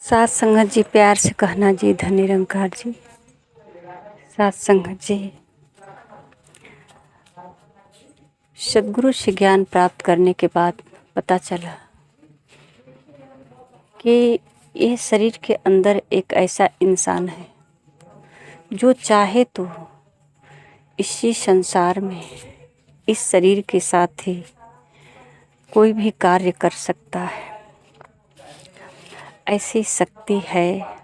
साथ संगत जी, प्यार से कहना जी, धन निरंकार जी। साथ संगत जी, सदगुरु से ज्ञान प्राप्त करने के बाद पता चला कि ये शरीर के अंदर एक ऐसा इंसान है जो चाहे तो इसी संसार में इस शरीर के साथ ही कोई भी कार्य कर सकता है। ऐसी शक्ति है।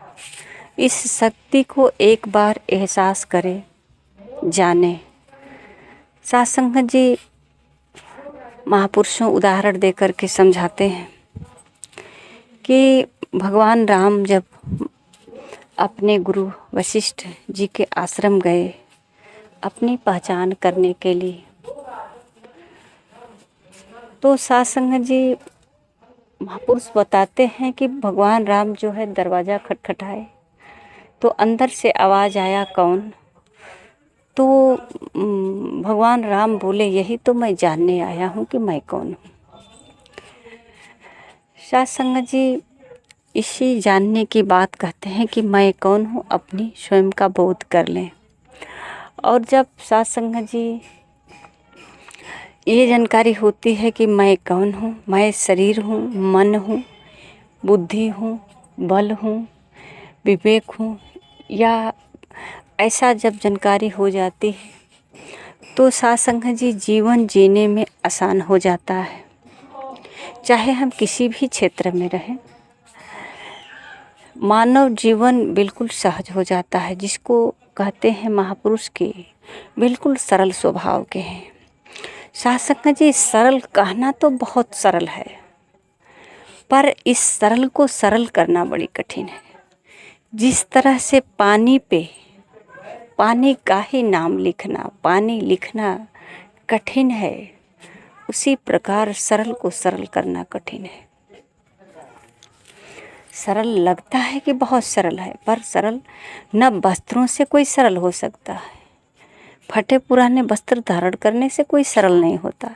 इस शक्ति को एक बार एहसास करे, जाने। साथ संगत जी, महापुरुषों उदाहरण देकर के समझाते हैं कि भगवान राम जब अपने गुरु वशिष्ठ जी के आश्रम गए अपनी पहचान करने के लिए, तो साथ संगत जी महापुरुष बताते हैं कि भगवान राम जो है दरवाज़ा खटखटाए तो अंदर से आवाज़ आया, कौन? तो भगवान राम बोले, यही तो मैं जानने आया हूँ कि मैं कौन हूँ। साथ संगत जी, इसी जानने की बात कहते हैं कि मैं कौन हूँ, अपनी स्वयं का बोध कर लें। और जब साथ संगत जी ये जानकारी होती है कि मैं कौन हूँ, मैं शरीर हूँ, मन हूँ, बुद्धि हूँ, बल हूँ, विवेक हूँ, या ऐसा जब जानकारी हो जाती है तो साथ संगत जी जीवन जीने में आसान हो जाता है। चाहे हम किसी भी क्षेत्र में रहें, मानव जीवन बिल्कुल सहज हो जाता है, जिसको कहते हैं महापुरुष के बिल्कुल सरल स्वभाव के हैं। साथ संगत जी, सरल कहना तो बहुत सरल है, पर इस सरल को सरल करना बड़ी कठिन है। जिस तरह से पानी पे पानी का ही नाम लिखना, पानी लिखना कठिन है, उसी प्रकार सरल को सरल करना कठिन है। सरल लगता है कि बहुत सरल है, पर सरल न वस्त्रों से कोई सरल हो सकता है। फटे पुराने वस्त्र धारण करने से कोई सरल नहीं होता।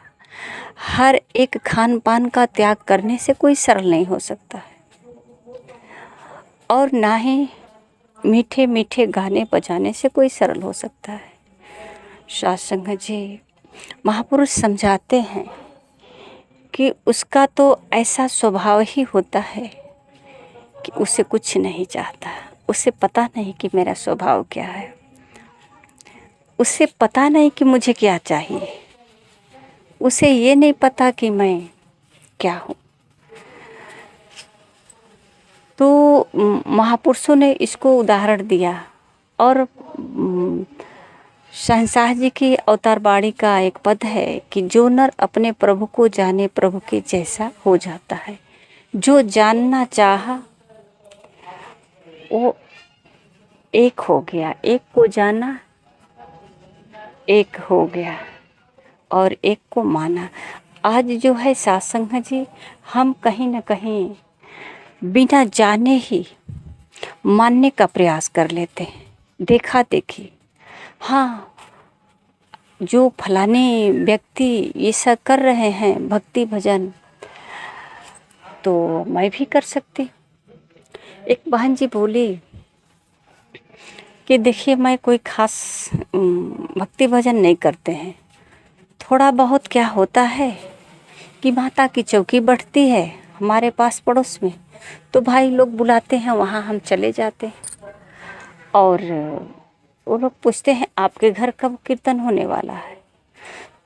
हर एक खान पान का त्याग करने से कोई सरल नहीं हो सकता है। और ना ही मीठे मीठे गाने बजाने से कोई सरल हो सकता है। साथ संगत जी, महापुरुष समझाते हैं कि उसका तो ऐसा स्वभाव ही होता है कि उसे कुछ नहीं चाहता। उसे पता नहीं कि मेरा स्वभाव क्या है, उसे पता नहीं कि मुझे क्या चाहिए, उसे ये नहीं पता कि मैं क्या हूँ। तो महापुरुषों ने इसको उदाहरण दिया। और शहंशाह जी की अवतार बाणी का एक पद है कि जो नर अपने प्रभु को जाने, प्रभु के जैसा हो जाता है। जो जानना चाहा वो एक हो गया, एक को जाना एक हो गया और एक को माना। आज जो है साथ संगत जी, हम कहीं ना कहीं बिना जाने ही मानने का प्रयास कर लेते हैं, देखा देखी। हाँ, जो फलाने व्यक्ति ये सब कर रहे हैं भक्ति भजन, तो मैं भी कर सकती। एक बहन जी बोली कि देखिए, मैं कोई खास भक्ति भजन नहीं करते हैं, थोड़ा बहुत क्या होता है कि माता की चौकी बढ़ती है हमारे पास पड़ोस में, तो भाई लोग बुलाते हैं, वहाँ हम चले जाते हैं। और वो लोग पूछते हैं आपके घर कब कीर्तन होने वाला है।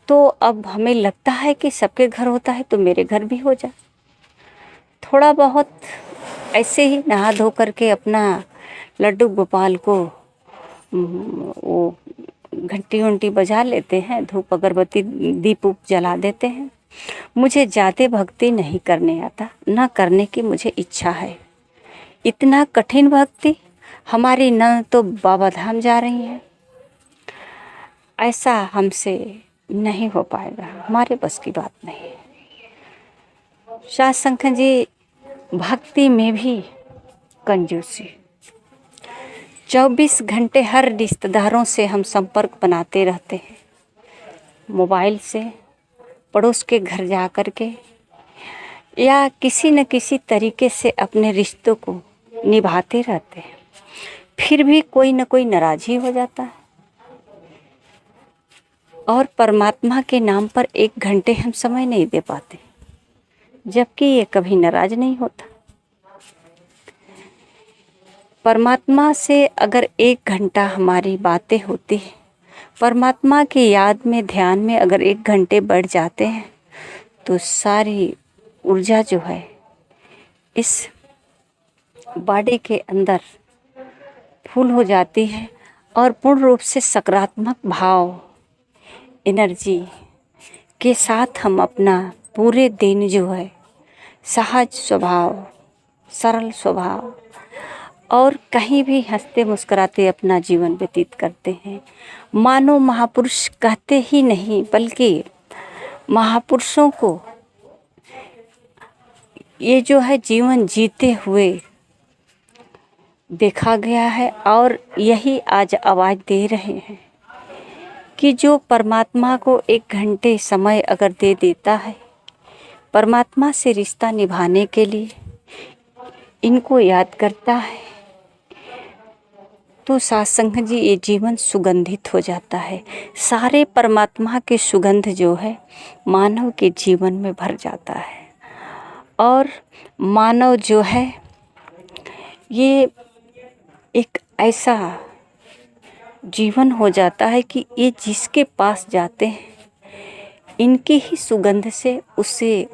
तो अब हमें लगता है कि सबके घर होता है तो मेरे घर भी हो जाए। थोड़ा बहुत ऐसे ही नहा धो करके अपना लड्डू गोपाल को वो घंटी वंटी बजा लेते हैं, धूप अगरबत्ती दीप उप जला देते हैं। मुझे ज़्यादा भक्ति नहीं करने आता, ना करने की मुझे इच्छा है। इतना कठिन भक्ति हमारी नंद तो बाबा धाम जा रही हैं, ऐसा हमसे नहीं हो पाएगा, हमारे बस की बात नहीं है। साथ संगत जी, भक्ति में भी कंजूसी। 24 घंटे हर रिश्तेदारों से हम संपर्क बनाते रहते हैं, मोबाइल से, पड़ोस के घर जा कर के, या किसी न किसी तरीके से अपने रिश्तों को निभाते रहते हैं, फिर भी कोई न कोई नाराज़ ही हो जाता है। और परमात्मा के नाम पर 1 घंटे हम समय नहीं दे पाते, जबकि ये कभी नाराज़ नहीं होता। परमात्मा से अगर 1 घंटा हमारी बातें होती हैं, परमात्मा की याद में, ध्यान में अगर 1 घंटे बढ़ जाते हैं, तो सारी ऊर्जा जो है इस बॉडी के अंदर फुल हो जाती है और पूर्ण रूप से सकारात्मक भाव, एनर्जी के साथ हम अपना पूरे दिन जो है सहज स्वभाव, सरल स्वभाव और कहीं भी हंसते मुस्कुराते अपना जीवन व्यतीत करते हैं। मानो महापुरुष कहते ही नहीं, बल्कि महापुरुषों को ये जो है जीवन जीते हुए देखा गया है और यही आज आवाज़ दे रहे हैं कि जो परमात्मा को 1 घंटे समय अगर दे देता है, परमात्मा से रिश्ता निभाने के लिए इनको याद करता है, तो सत्संग जी ये जीवन सुगंधित हो जाता है। सारे परमात्मा के सुगंध जो है मानव के जीवन में भर जाता है और मानव जो है ये एक ऐसा जीवन हो जाता है कि ये जिसके पास जाते हैं, इनकी ही सुगंध से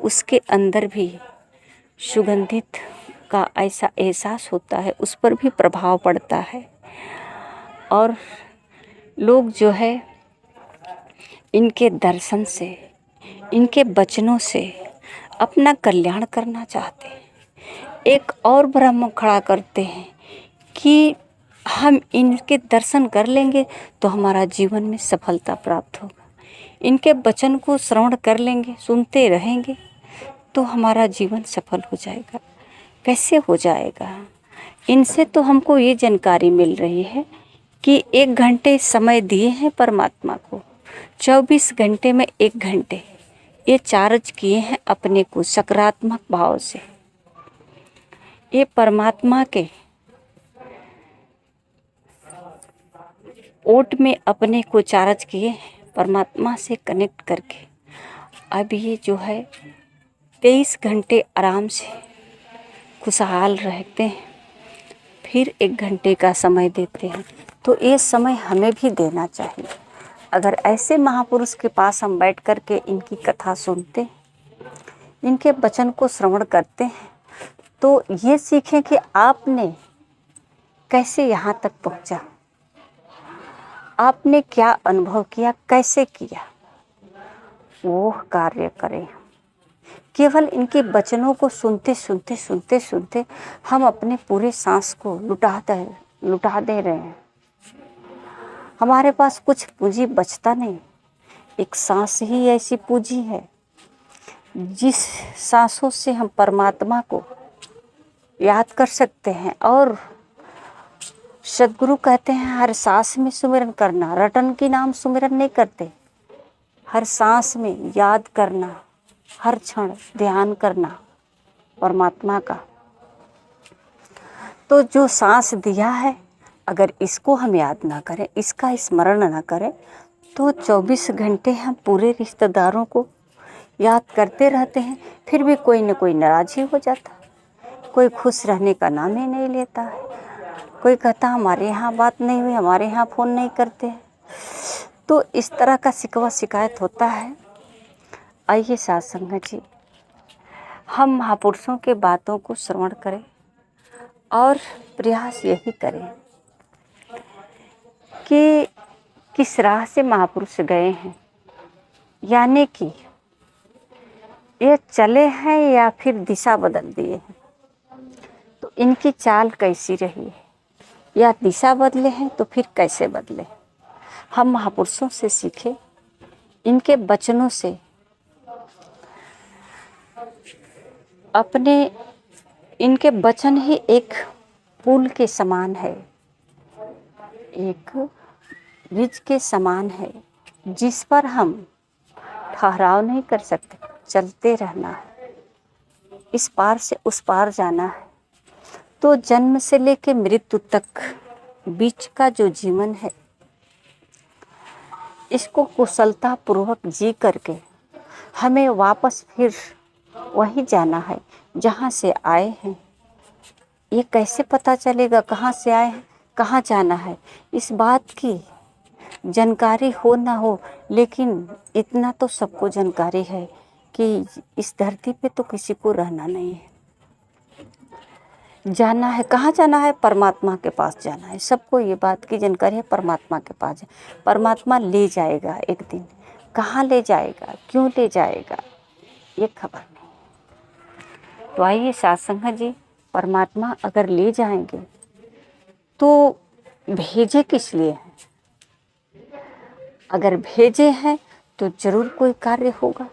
उसके अंदर भी सुगंधित का ऐसा एहसास होता है, उस पर भी प्रभाव पड़ता है और लोग जो है इनके दर्शन से, इनके वचनों से अपना कल्याण करना चाहते हैं। एक और ब्रह्म खड़ा करते हैं कि हम इनके दर्शन कर लेंगे तो हमारा जीवन में सफलता प्राप्त होगा, इनके वचन को श्रवण कर लेंगे, सुनते रहेंगे तो हमारा जीवन सफल हो जाएगा। कैसे हो जाएगा? इनसे तो हमको ये जानकारी मिल रही है कि 1 घंटे समय दिए हैं परमात्मा को, 24 घंटे में 1 घंटे ये चार्ज किए हैं अपने को सकारात्मक भाव से। ये परमात्मा के ओट में अपने को चार्ज किए हैं, परमात्मा से कनेक्ट करके। अब ये जो है 23 घंटे आराम से खुशहाल रहते हैं, फिर 1 घंटे का समय देते हैं। तो ये समय हमें भी देना चाहिए। अगर ऐसे महापुरुष के पास हम बैठ कर के इनकी कथा सुनते हैं, इनके वचन को श्रवण करते हैं, तो ये सीखें कि आपने कैसे यहाँ तक पहुँचा, आपने क्या अनुभव किया, कैसे किया, वो कार्य करें। केवल इनके वचनों को सुनते हम अपने पूरे सांस को लुटा दे रहे हैं। हमारे पास कुछ पूंजी बचता नहीं। एक सांस ही ऐसी पूंजी है जिस सांसों से हम परमात्मा को याद कर सकते हैं। और सदगुरु कहते हैं हर सांस में सुमिरन करना, रटन की नाम सुमिरन नहीं करते, हर सांस में याद करना, हर क्षण ध्यान करना परमात्मा का। तो जो सांस दिया है, अगर इसको हम याद ना करें, इसका स्मरण ना करें, तो 24 घंटे हम पूरे रिश्तेदारों को याद करते रहते हैं, फिर भी कोई न कोई नाराज ही हो जाता है, कोई खुश रहने का नाम ही नहीं लेता है, कोई कहता हमारे यहाँ बात नहीं हुई, हमारे यहाँ फ़ोन नहीं करते। तो इस तरह का शिकवा शिकायत होता है। आइए साथ संगत जी, हम महापुरुषों के बातों को श्रवण करें और प्रयास यही करें कि किस राह से महापुरुष गए हैं, यानी कि ये चले हैं या फिर दिशा बदल दिए हैं, तो इनकी चाल कैसी रही है, या दिशा बदले हैं तो फिर कैसे बदले। हम महापुरुषों से सीखें, इनके वचनों से अपने, इनके वचन ही एक पुल के समान है, एक ब्रिज के समान है, जिस पर हम ठहराव नहीं कर सकते, चलते रहना है, इस पार से उस पार जाना है। तो जन्म से लेके मृत्यु तक बीच का जो जीवन है, इसको कुशलता पूर्वक जी करके हमें वापस फिर वही जाना है जहाँ से आए हैं। ये कैसे पता चलेगा कहाँ से आए हैं, कहाँ जाना है? इस बात की जानकारी हो ना हो, लेकिन इतना तो सबको जानकारी है कि इस धरती पे तो किसी को रहना नहीं है। जाना है, कहाँ जाना है? परमात्मा के पास जाना है। सबको ये बात की जानकारी है, परमात्मा के पास है। परमात्मा ले जाएगा एक दिन, कहाँ ले जाएगा, क्यों ले जाएगा, ये खबर नहीं। तो आइए साथ संगत जी, परमात्मा अगर ले जाएंगे तो भेजे किस लिए हैं? अगर भेजे हैं तो जरूर कोई कार्य होगा,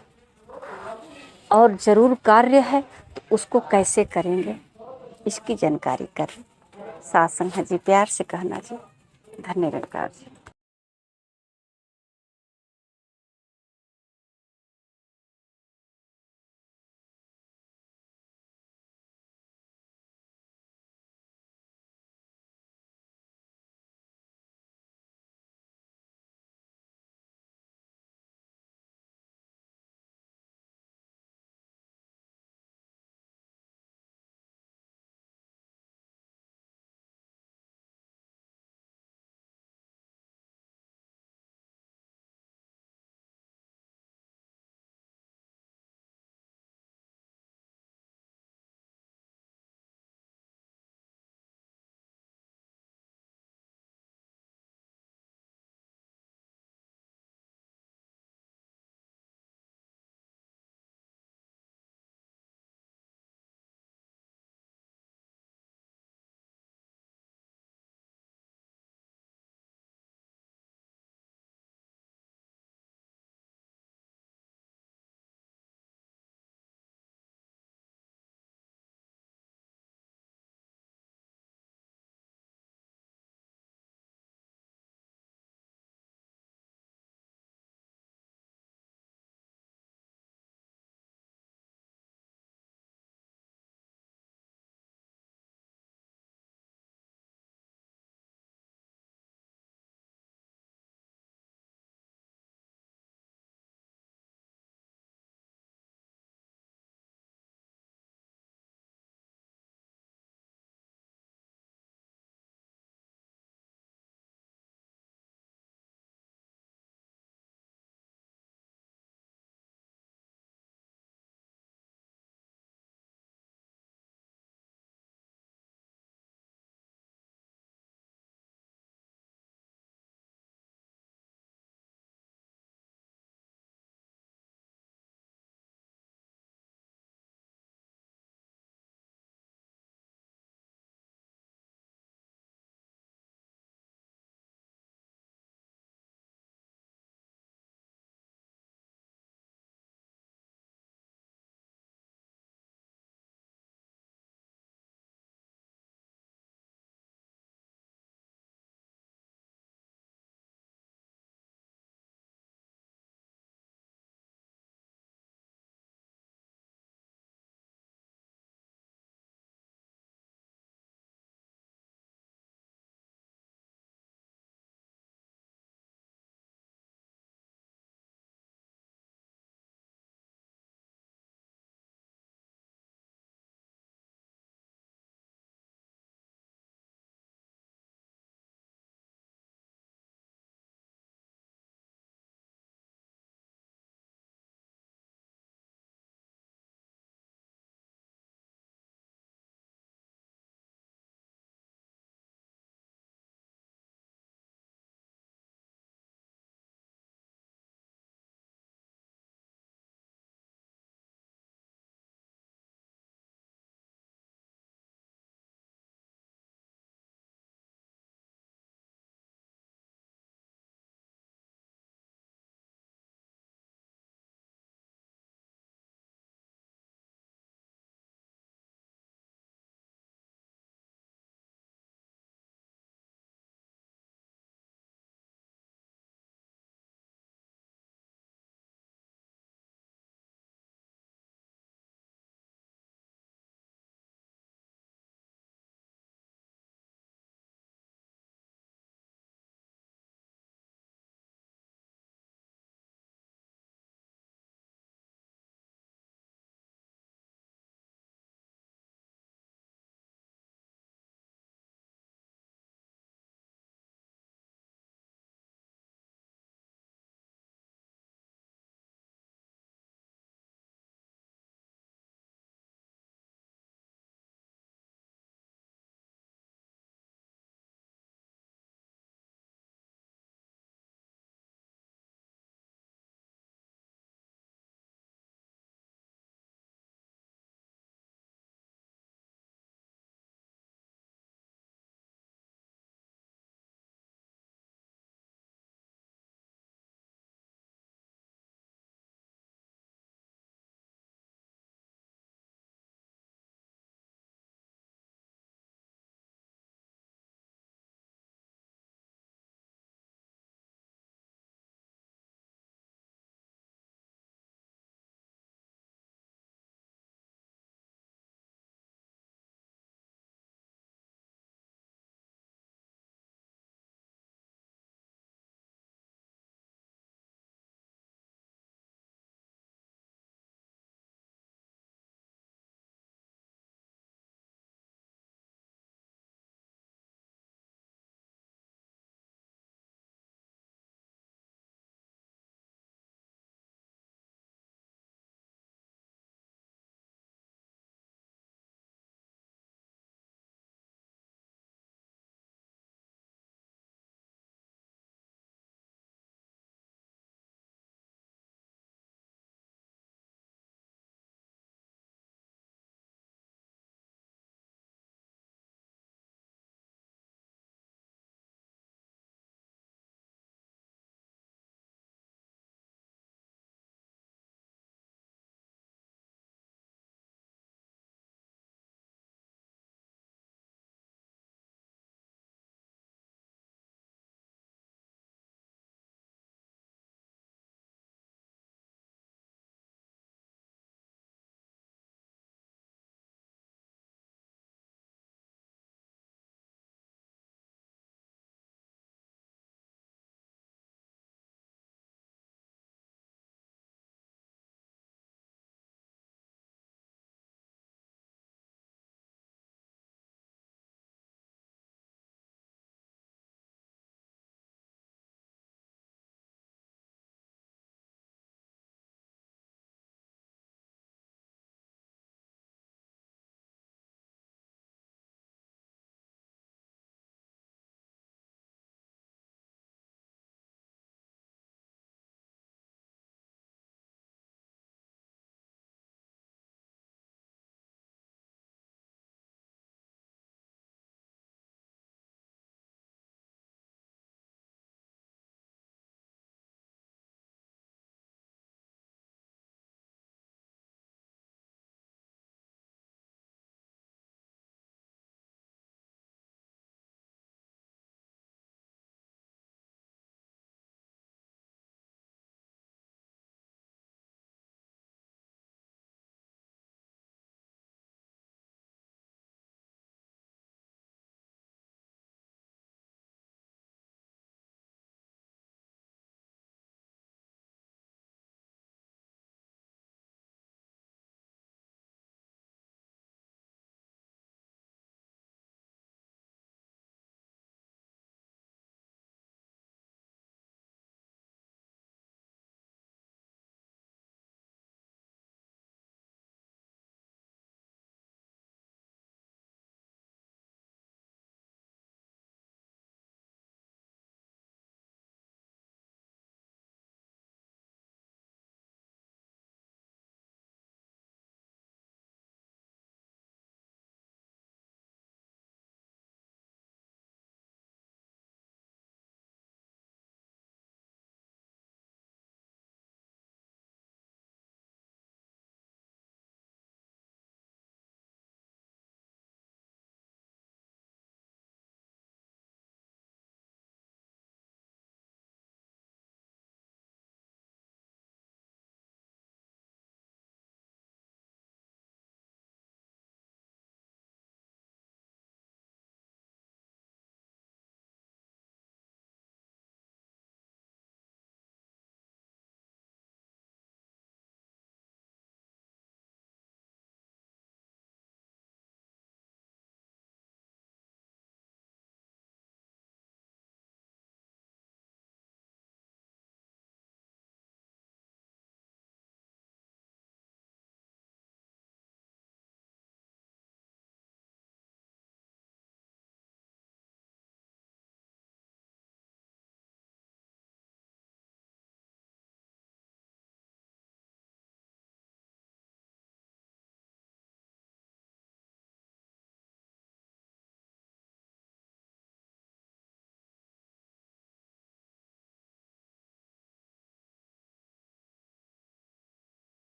और ज़रूर कार्य है तो उसको कैसे करेंगे, इसकी जानकारी करें। साथ संगत जी, प्यार से कहना जी। धन्यवाद जी।